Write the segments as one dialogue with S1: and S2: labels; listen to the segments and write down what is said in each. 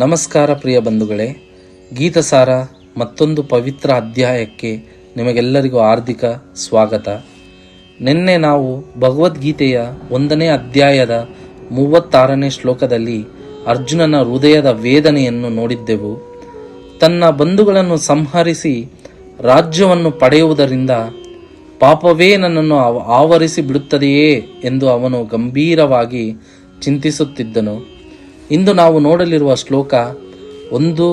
S1: ನಮಸ್ಕಾರ ಪ್ರಿಯ ಬಂಧುಗಳೇ, ಗೀತಸಾರ ಮತ್ತೊಂದು ಪವಿತ್ರ ಅಧ್ಯಾಯಕ್ಕೆ ನಿಮಗೆಲ್ಲರಿಗೂ ಹಾರ್ದಿಕ ಸ್ವಾಗತ. ನಿನ್ನೆ ನಾವು ಭಗವದ್ಗೀತೆಯ 1ನೇ ಅಧ್ಯಾಯದ 36ನೇ ಶ್ಲೋಕದಲ್ಲಿ ಅರ್ಜುನನ ಹೃದಯದ ವೇದನೆಯನ್ನು ನೋಡಿದ್ದೆವು. ತನ್ನ ಬಂಧುಗಳನ್ನು ಸಂಹರಿಸಿ ರಾಜ್ಯವನ್ನು ಪಡೆಯುವುದರಿಂದ ಪಾಪವೇ ನನ್ನನ್ನು ಆವರಿಸಿ ಬಿಡುತ್ತದೆಯೇ ಎಂದು ಅವನು ಗಂಭೀರವಾಗಿ ಚಿಂತಿಸುತ್ತಿದ್ದನು. ಇಂದು ನಾವು ನೋಡಲಿರುವ ಶ್ಲೋಕ 1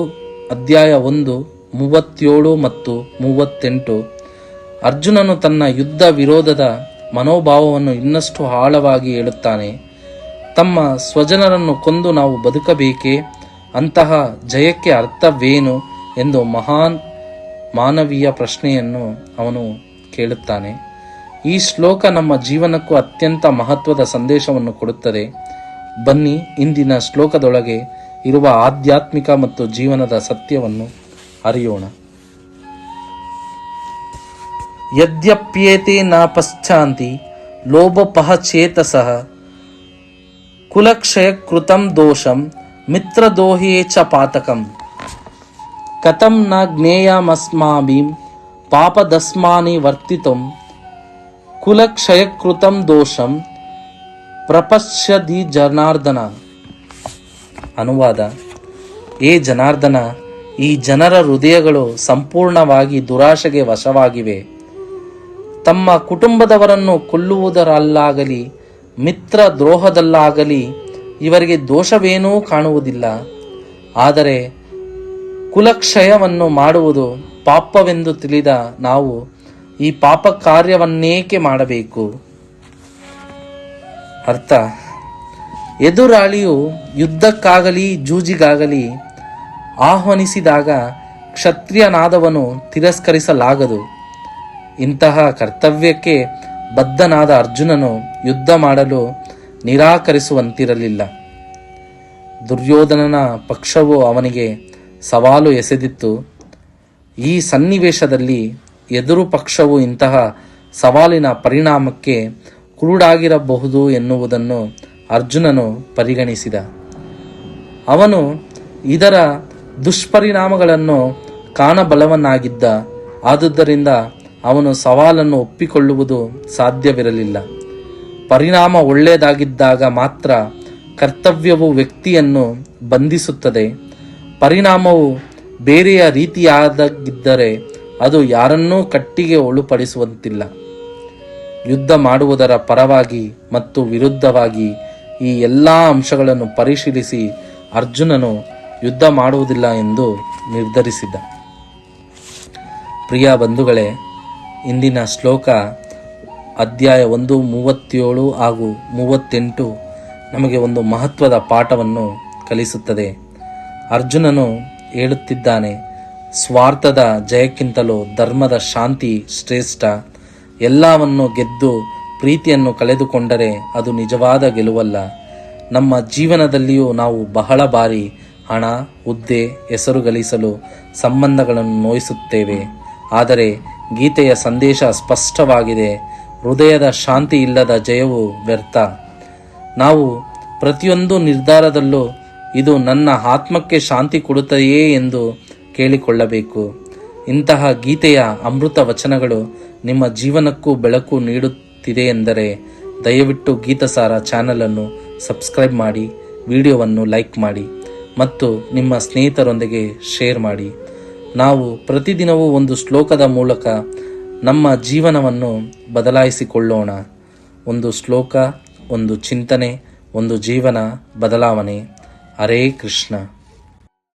S1: ಅಧ್ಯಾಯ 1 37 ಮತ್ತು 38. ಅರ್ಜುನನು ತನ್ನ ಯುದ್ಧ ವಿರೋಧದ ಮನೋಭಾವವನ್ನು ಇನ್ನಷ್ಟು ಆಳವಾಗಿ ಹೇಳುತ್ತಾನೆ. ತಮ್ಮ ಸ್ವಜನರನ್ನು ಕೊಂದು ನಾವು ಬದುಕಬೇಕೇ? ಅಂತಹ ಜಯಕ್ಕೆ ಅರ್ಥವೇನು ಎಂದು ಮಹಾನ್ ಮಾನವೀಯ ಪ್ರಶ್ನೆಯನ್ನು ಅವನು ಕೇಳುತ್ತಾನೆ. ಈ ಶ್ಲೋಕ ನಮ್ಮ ಜೀವನಕ್ಕೂ ಅತ್ಯಂತ ಮಹತ್ವದ ಸಂದೇಶವನ್ನು ಕೊಡುತ್ತದೆ. ಬನ್ನಿ ಇಂದಿನ ಶ್ಲೋಕದೊಳಗೆ ಇರುವ ಆಧ್ಯಾತ್ಮಿಕ ಮತ್ತು ಜೀವನದ ಸತ್ಯವನ್ನು ಅರಿಯೋಣ. ಯದ್ಯಪ್ಯೇತೆ ನ ಪಶ್ಚಾಂತಿ ಲೋಭಪಃ ಚೇತಸಃ ಕುಲಕ್ಷಯ ಕೃತಂ ದೋಷಂ ಮಿತ್ರದೋಹೇ ಚ ಪಾತಕಂ ಕಥಂ ನ ಜ್ಞೇಯಮಸ್ಮಾಭಿಂ ಪಾಪದಸ್ಮಾನಿ ವರ್ತಿತಂ ಕುಲಕ್ಷಯಕೃತಂ ದೋಷಂ ಪ್ರಪಶ್ಯದಿ ಜನಾರ್ದನ. ಅನುವಾದ: ಏ ಜನಾರ್ದನ, ಈ ಜನರ ಹೃದಯಗಳು ಸಂಪೂರ್ಣವಾಗಿ ದುರಾಶೆಗೆ ವಶವಾಗಿವೆ. ತಮ್ಮ ಕುಟುಂಬದವರನ್ನು ಕೊಲ್ಲುವುದರಲ್ಲಾಗಲಿ ಮಿತ್ರ ದ್ರೋಹದಲ್ಲಾಗಲಿ ಇವರಿಗೆ ದೋಷವೇನೂ ಕಾಣುವುದಿಲ್ಲ. ಆದರೆ ಕುಲಕ್ಷಯವನ್ನು ಮಾಡುವುದು ಪಾಪವೆಂದು ತಿಳಿದ ನಾವು ಈ ಪಾಪ ಕಾರ್ಯವನ್ನೇಕೆ ಮಾಡಬೇಕು? ಅರ್ಥ: ಎದುರಾಳಿಯು ಯುದ್ಧಕ್ಕಾಗಲಿ ಜೂಜಿಗಾಗಲಿ ಆಹ್ವಾನಿಸಿದಾಗ ಕ್ಷತ್ರಿಯನಾದವನು ತಿರಸ್ಕರಿಸಲಾಗದು. ಇಂತಹ ಕರ್ತವ್ಯಕ್ಕೆ ಬದ್ಧನಾದ ಅರ್ಜುನನು ಯುದ್ಧ ಮಾಡಲು ನಿರಾಕರಿಸುವಂತಿರಲಿಲ್ಲ. ದುರ್ಯೋಧನನ ಪಕ್ಷವು ಅವನಿಗೆ ಸವಾಲು ಎಸೆದಿತ್ತು. ಈ ಸನ್ನಿವೇಶದಲ್ಲಿ ಎದುರು ಪಕ್ಷವು ಇಂತಹ ಸವಾಲಿನ ಪರಿಣಾಮಕ್ಕೆ ಕುರುಡಾಗಿರಬಹುದು ಎನ್ನುವುದನ್ನು ಅರ್ಜುನನು ಪರಿಗಣಿಸಿದ. ಅವನು ಇದರ ದುಷ್ಪರಿಣಾಮಗಳನ್ನು ಕಾಣಬಲ್ಲವನಾಗಿದ್ದ. ಆದುದರಿಂದ ಅವನು ಸವಾಲನ್ನು ಒಪ್ಪಿಕೊಳ್ಳುವುದು ಸಾಧ್ಯವಿರಲಿಲ್ಲ. ಪರಿಣಾಮ ಒಳ್ಳೆಯದಾಗಿದ್ದಾಗ ಮಾತ್ರ ಕರ್ತವ್ಯವು ವ್ಯಕ್ತಿಯನ್ನು ಬಂಧಿಸುತ್ತದೆ. ಪರಿಣಾಮವು ಬೇರೆಯ ರೀತಿಯಾದಾಗಿದ್ದರೆ ಅದು ಯಾರನ್ನೂ ಕಟ್ಟಿಗೆ ಒಳಪಡಿಸುವಂತಿಲ್ಲ. ಯುದ್ಧ ಮಾಡುವುದರ ಪರವಾಗಿ ಮತ್ತು ವಿರುದ್ಧವಾಗಿ ಈ ಎಲ್ಲ ಅಂಶಗಳನ್ನು ಪರಿಶೀಲಿಸಿ ಅರ್ಜುನನು ಯುದ್ಧ ಮಾಡುವುದಿಲ್ಲ ಎಂದು ನಿರ್ಧರಿಸಿದ. ಪ್ರಿಯ ಬಂಧುಗಳೇ, ಇಂದಿನ ಶ್ಲೋಕ ಅಧ್ಯಾಯ 1 37 ಹಾಗೂ 38 ನಮಗೆ ಒಂದು ಮಹತ್ವದ ಪಾಠವನ್ನು ಕಲಿಸುತ್ತದೆ. ಅರ್ಜುನನು ಹೇಳುತ್ತಿದ್ದಾನೆ, ಸ್ವಾರ್ಥದ ಜಯಕ್ಕಿಂತಲೂ ಧರ್ಮದ ಶಾಂತಿ ಶ್ರೇಷ್ಠ. ಎಲ್ಲವನ್ನು ಗೆದ್ದು ಪ್ರೀತಿಯನ್ನು ಕಳೆದುಕೊಂಡರೆ ಅದು ನಿಜವಾದ ಗೆಲುವಲ್ಲ. ನಮ್ಮ ಜೀವನದಲ್ಲಿಯೂ ನಾವು ಬಹಳ ಬಾರಿ ಹಣ, ಹುದ್ದೆ, ಹೆಸರು ಗಳಿಸಲು ಸಂಬಂಧಗಳನ್ನು ನೋಯಿಸುತ್ತೇವೆ. ಆದರೆ ಗೀತೆಯ ಸಂದೇಶ ಸ್ಪಷ್ಟವಾಗಿದೆ. ಹೃದಯದ ಶಾಂತಿ ಇಲ್ಲದ ಜಯವು ವ್ಯರ್ಥ. ನಾವು ಪ್ರತಿಯೊಂದು ನಿರ್ಧಾರದಲ್ಲೂ ಇದು ನನ್ನ ಆತ್ಮಕ್ಕೆ ಶಾಂತಿ ಕೊಡುತ್ತದೆಯೇ ಎಂದು ಕೇಳಿಕೊಳ್ಳಬೇಕು. ಇಂತಹ ಗೀತೆಯ ಅಮೃತ ವಚನಗಳು ನಿಮ್ಮ ಜೀವನಕ್ಕೂ ಬೆಳಕು ನೀಡುತ್ತಿದೆ ಎಂದರೆ ದಯವಿಟ್ಟು ಗೀತಸಾರ ಚಾನಲನ್ನು ಸಬ್ಸ್ಕ್ರೈಬ್ ಮಾಡಿ, ವಿಡಿಯೋವನ್ನು ಲೈಕ್ ಮಾಡಿ ಮತ್ತು ನಿಮ್ಮ ಸ್ನೇಹಿತರೊಂದಿಗೆ ಶೇರ್ ಮಾಡಿ. ನಾವು ಪ್ರತಿದಿನವೂ ಒಂದು ಶ್ಲೋಕದ ಮೂಲಕ ನಮ್ಮ ಜೀವನವನ್ನು ಬದಲಾಯಿಸಿಕೊಳ್ಳೋಣ. ಒಂದು ಶ್ಲೋಕ, ಒಂದು ಚಿಂತನೆ, ಒಂದು ಜೀವನ ಬದಲಾವಣೆ. ಹರೇ ಕೃಷ್ಣ.